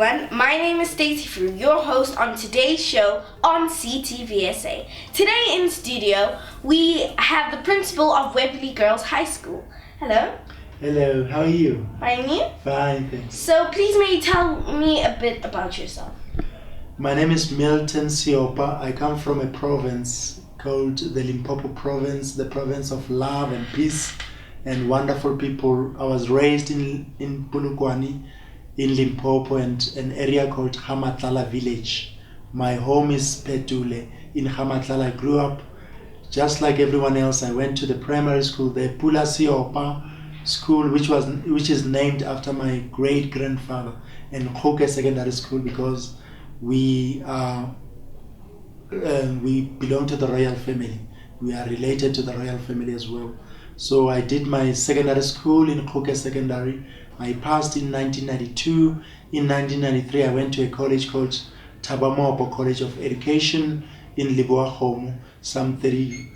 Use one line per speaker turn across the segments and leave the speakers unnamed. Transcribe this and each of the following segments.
everyone, my name is Stacey Fru, your host on today's show on CTVSA. Today in studio, we have the principal of Waverley Girls High School. Hello.
Hello, how are you?
Fine, and you?
Fine, thanks.
So please may you tell me a bit about yourself.
My name is Milton Seopa. I come from a province called the Limpopo province, the province of love and peace and wonderful people. I was raised in Polokwane, in Limpopo, and an area called Hamatlala village. My home is Petule in Hamatlala. I grew up just like everyone else. I went to the primary school, the Pula Seopa school, which is named after my great grandfather, and Khoke Secondary School because we belong to the royal family. We are related to the royal family as well. So I did my secondary school in Khoke Secondary. I passed in 1992. In 1993, I went to a college called Tabamopo College of Education in Liboa, some 30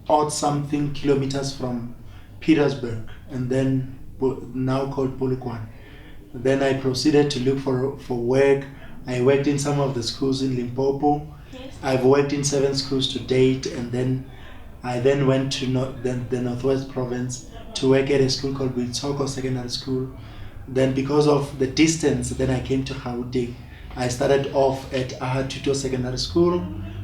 odd something kilometers from Petersburg, and then now called Polokwane. Then I proceeded to look for work. I worked in some of the schools in Limpopo.
Yes.
I've worked in 7 schools to date, and then I went to the Northwest Province to work at a school called Boitshoko Secondary School. Then because of the distance, then I came to Gauteng. I started off at Ahatuto Secondary School,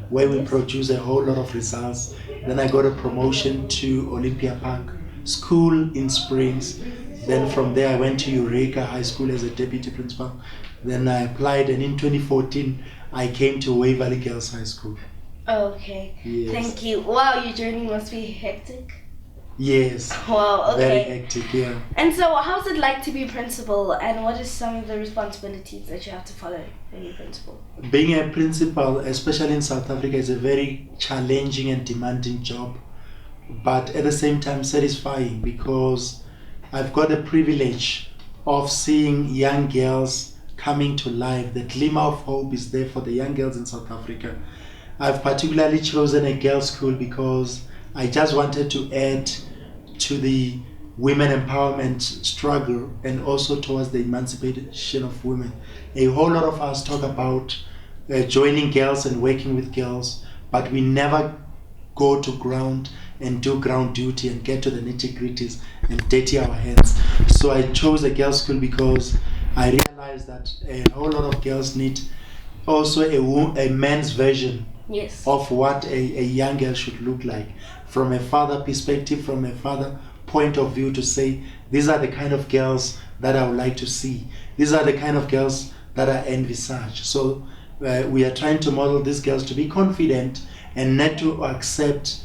where we produce a whole lot of results. Then I got a promotion to Olympia Park School in Springs. Then from there I went to Eureka High School as a deputy principal. Then I applied, and in 2014 I came to Waverley Girls High School.
Okay,
Yes.
Thank you. Wow, your journey must be hectic.
Yes.
Wow, okay.
Very hectic, yeah.
And so how's it like to be principal, and what is some of the responsibilities that you have to follow when you're principal?
Being a principal, especially in South Africa, is a very challenging and demanding job, but at the same time satisfying, because I've got the privilege of seeing young girls coming to life. The glimmer of hope is there for the young girls in South Africa. I've particularly chosen a girls' school because I just wanted to add to the women empowerment struggle and also towards the emancipation of women. A whole lot of us talk about joining girls and working with girls, but we never go to ground and do ground duty and get to the nitty-gritties and dirty our hands. So I chose a girls' school because I realized that a whole lot of girls need also a man's version.
Yes.
Of what a young girl should look like, from a father perspective, from a father point of view, to say these are the kind of girls that I would like to see. These are the kind of girls that I envisage. So we are trying to model these girls to be confident and not to accept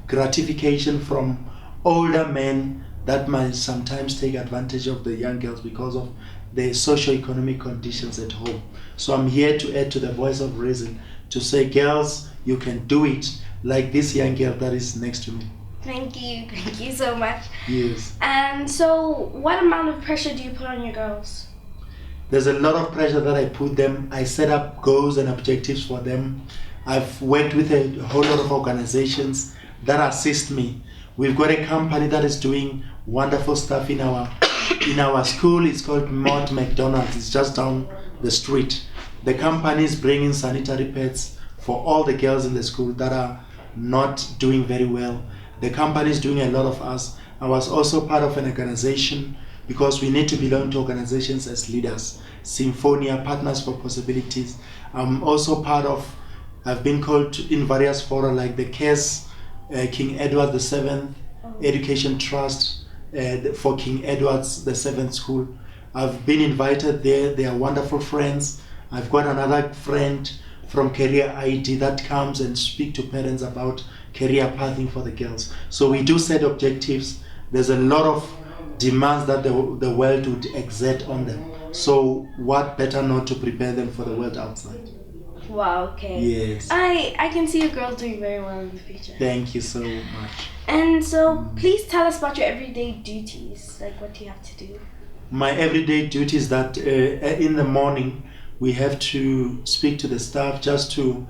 gratification from older men that might sometimes take advantage of the young girls because of the socio-economic conditions at home. So I'm here to add to the voice of reason, to say, girls, you can do it, like this young girl that is next to me.
Thank you so much.
Yes.
And so what amount of pressure do you put on your girls?
There's a lot of pressure that I put them. I set up goals and objectives for them. I've worked with a whole lot of organizations that assist me. We've got a company that is doing wonderful stuff in our school. It's called Mott McDonald's. It's just down the street. The company is bringing sanitary pads for all the girls in the school that are not doing very well. The company is doing a lot of us. I was also part of an organization because we need to belong to organizations as leaders. Symphonia, Partners for Possibilities. I'm also I've been called in various fora like the CARES, King Edward VII Education Trust for King Edward's the 7th School. I've been invited there. They are wonderful friends. I've got another friend from Career ID that comes and speak to parents about career pathing for the girls. So we do set objectives. There's a lot of demands that the world would exert on them. So what better not to prepare them for the world outside?
Wow, okay.
Yes.
I can see your girls doing very well in the future.
Thank you so much.
And so please tell us about your everyday duties. Like, what do you have to do?
My everyday duty is that in the morning we have to speak to the staff just to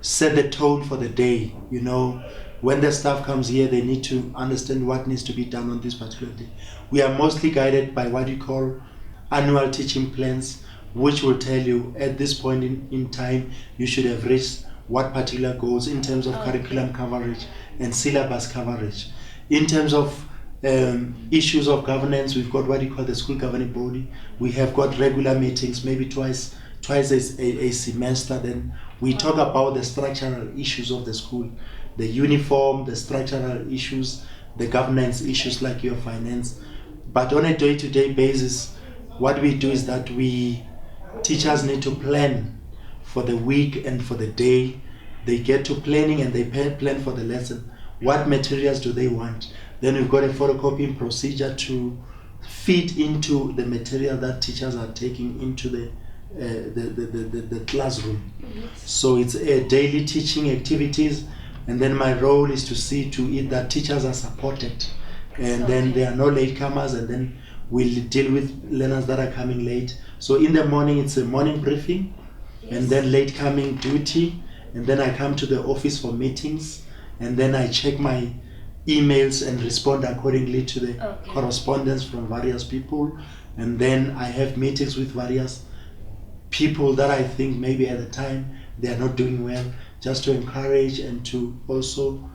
set the tone for the day. You know, when the staff comes here, they need to understand what needs to be done on this particular day. We are mostly guided by what you call annual teaching plans, which will tell you at this point in time you should have reached what particular goals in terms of curriculum coverage and syllabus coverage. In terms of issues of governance, we've got what you call the school governing body. We have got regular meetings, maybe twice a semester. Then we talk about the structural issues of the school, the uniform, the structural issues, the governance issues like your finance. But on a day-to-day basis, what we do is that teachers need to plan for the week and for the day. They get to planning and they plan for the lesson. What materials do they want? Then we've got a photocopying procedure to feed into the material that teachers are taking into the classroom. So it's a daily teaching activities, and then my role is to see to it that teachers are supported, and then there are no latecomers, and then we'll deal with learners that are coming late. So in the morning it's a morning briefing, and then late coming duty, and then I come to the office for meetings, and then I check my emails and respond accordingly to the correspondence from various people, and then I have meetings with various people that I think maybe at the time they are not doing well, just to encourage and to also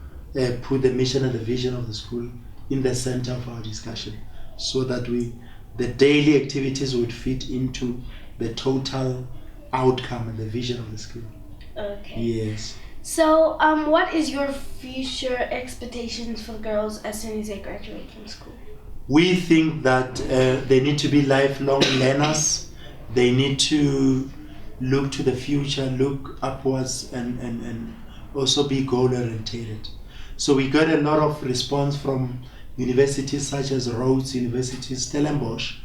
put the mission and the vision of the school in the center of our discussion, so that the daily activities would fit into the total outcome and the vision of the school.
Okay.
Yes.
So, what is your future expectations for girls as soon as they graduate from school?
We think that they need to be lifelong learners. They need to look to the future, look upwards, and also be goal-oriented. So we got a lot of response from universities such as Rhodes University, Stellenbosch,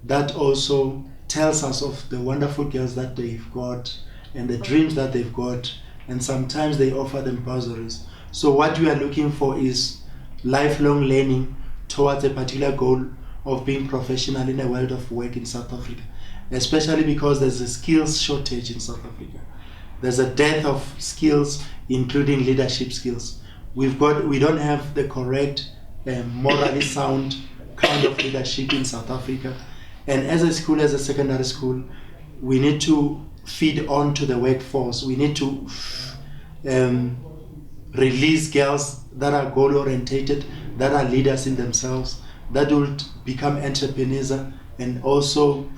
that also tells us of the wonderful girls that they've got and the dreams that they've got, and sometimes they offer them bursaries. So what we are looking for is lifelong learning towards a particular goal of being professional in the world of work in South Africa, especially because there's a skills shortage in South Africa. There's a dearth of skills, including leadership skills. We don't have the correct morally sound kind of leadership in South Africa. And as a school, as a secondary school, we need to feed on to the workforce. We need to release girls that are goal-orientated, that are leaders in themselves, that will become entrepreneurs, and also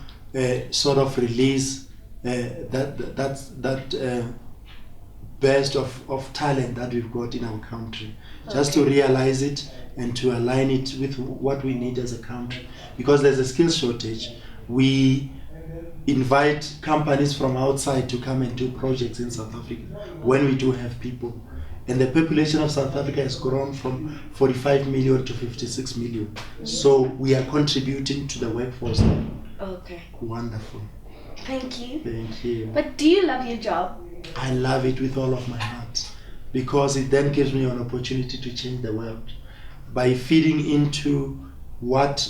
sort of release that burst of talent that we've got in our country. Just to realize it and to align it with what we need as a country. Because there's a skills shortage. We invite companies from outside to come and do projects in South Africa when we do have people. And the population of South Africa has grown from 45 million to 56 million. So we are contributing to the workforce now.
Okay.
Wonderful.
Thank you.
Thank you.
But do you love your job?
I love it with all of my heart, because it then gives me an opportunity to change the world by feeding into what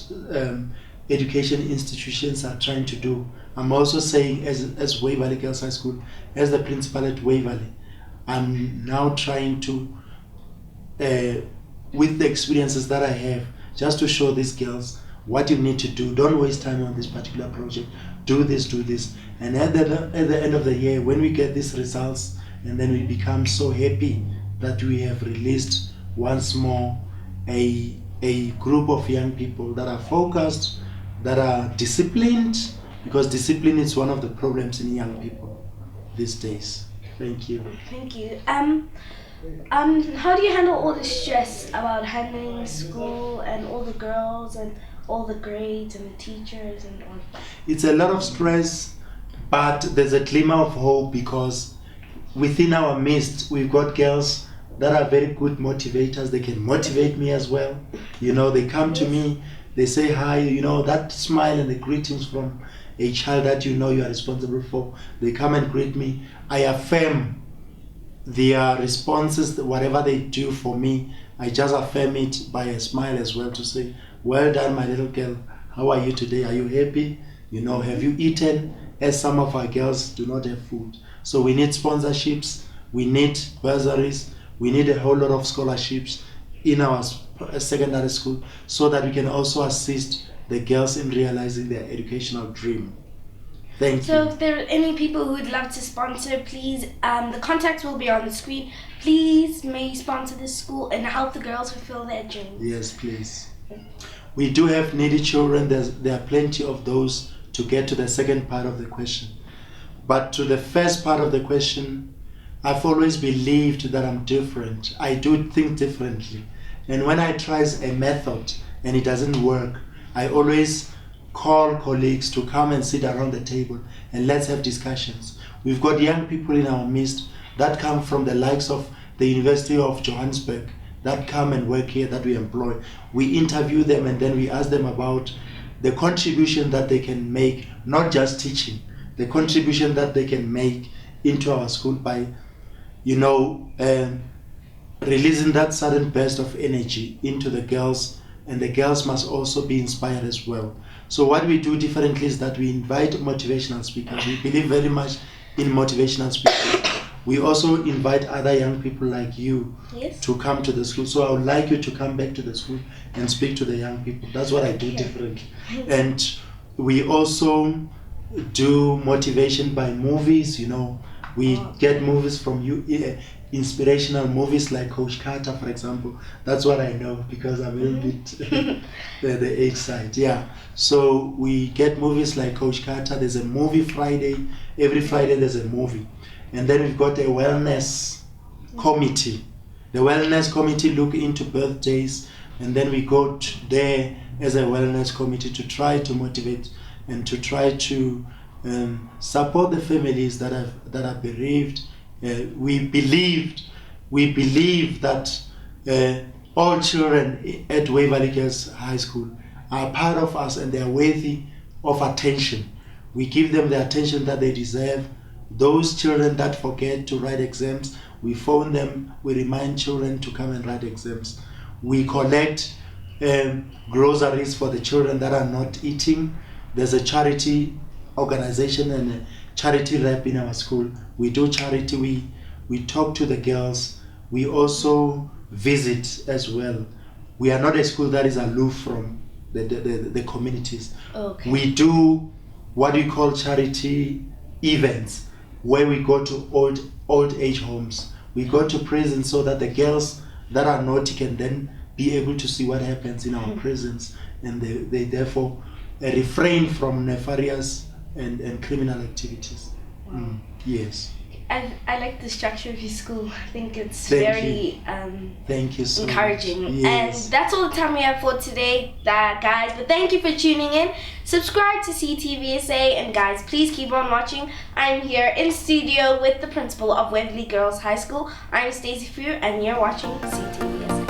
education institutions are trying to do. I'm also saying, as Waverley Girls High School, as the principal at Waverley, I'm now trying to, with the experiences that I have, just to show these girls what you need to do. Don't waste time on this particular project. Do this. And at the end of the year, when we get these results, and then we become so happy that we have released once more a group of young people that are focused, that are disciplined, because discipline is one of the problems in young people these days. Thank you.
Thank you. How do you handle all the stress about handling school and all the girls and all the grades and the teachers and all that?
It's a lot of stress, but there's a glimmer of hope, because within our midst we've got girls that are very good motivators. They can motivate me as well. They come to me, they say hi, that smile and the greetings from a child that you are responsible for. They come and greet me. I affirm their responses, whatever they do for me, I just affirm it by a smile as well, to say, well done, my little girl. How are you today? Are you happy? Have you eaten? As some of our girls do not have food. So we need sponsorships, we need bursaries, we need a whole lot of scholarships in our secondary school, so that we can also assist the girls in realizing their educational dream. Thank you.
So if there are any people who would love to sponsor, please, the contacts will be on the screen. Please may you sponsor this school and help the girls fulfill their dreams.
Yes, please. We do have needy children. There are plenty of those to get to the second part of the question. But to the first part of the question, I've always believed that I'm different. I do think differently. And when I try a method and it doesn't work, I always call colleagues to come and sit around the table and let's have discussions. We've got young people in our midst that come from the likes of the University of Johannesburg that come and work here, that we employ. We interview them and then we ask them about the contribution that they can make, not just teaching, the contribution that they can make into our school by, releasing that sudden burst of energy into the girls, and the girls must also be inspired as well. So what we do differently is that we invite motivational speakers. We believe very much in motivational speakers. We also invite other young people like you to come to the school. So I would like you to come back to the school and speak to the young people. That's what I do differently. And we also do motivation by movies. We get movies from you, inspirational movies like Coach Carter, for example. That's what I know because I'm a little bit the age side. Yeah. So we get movies like Coach Carter. There's a movie Friday. Every Friday there's a movie. And then we've got a wellness committee. The wellness committee look into birthdays, and then we go there as a wellness committee to try to motivate and to try to support the families that are bereaved. We believe that all children at Waverley Girls High School are part of us and they are worthy of attention. We give them the attention that they deserve. Those children that forget to write exams, we phone them, we remind children to come and write exams. We collect groceries for the children that are not eating. There's a charity organization and a charity rep in our school. We do charity, we talk to the girls. We also visit as well. We are not a school that is aloof from the communities.
Okay.
We do what we call charity events where we go to old age homes. We go to prisons so that the girls that are naughty can then be able to see what happens in our prisons, and they therefore refrain from nefarious and criminal activities.
Wow.
Yes.
I like the structure of your school. I think it's
Thank you so
encouraging.
much. Yes.
And that's all the time we have for today, guys. But thank you for tuning in. Subscribe to CTVSA, and guys, please keep on watching. I'm here in studio with the principal of Waverley Girls High School. I'm Stacey Fru, and you're watching CTVSA.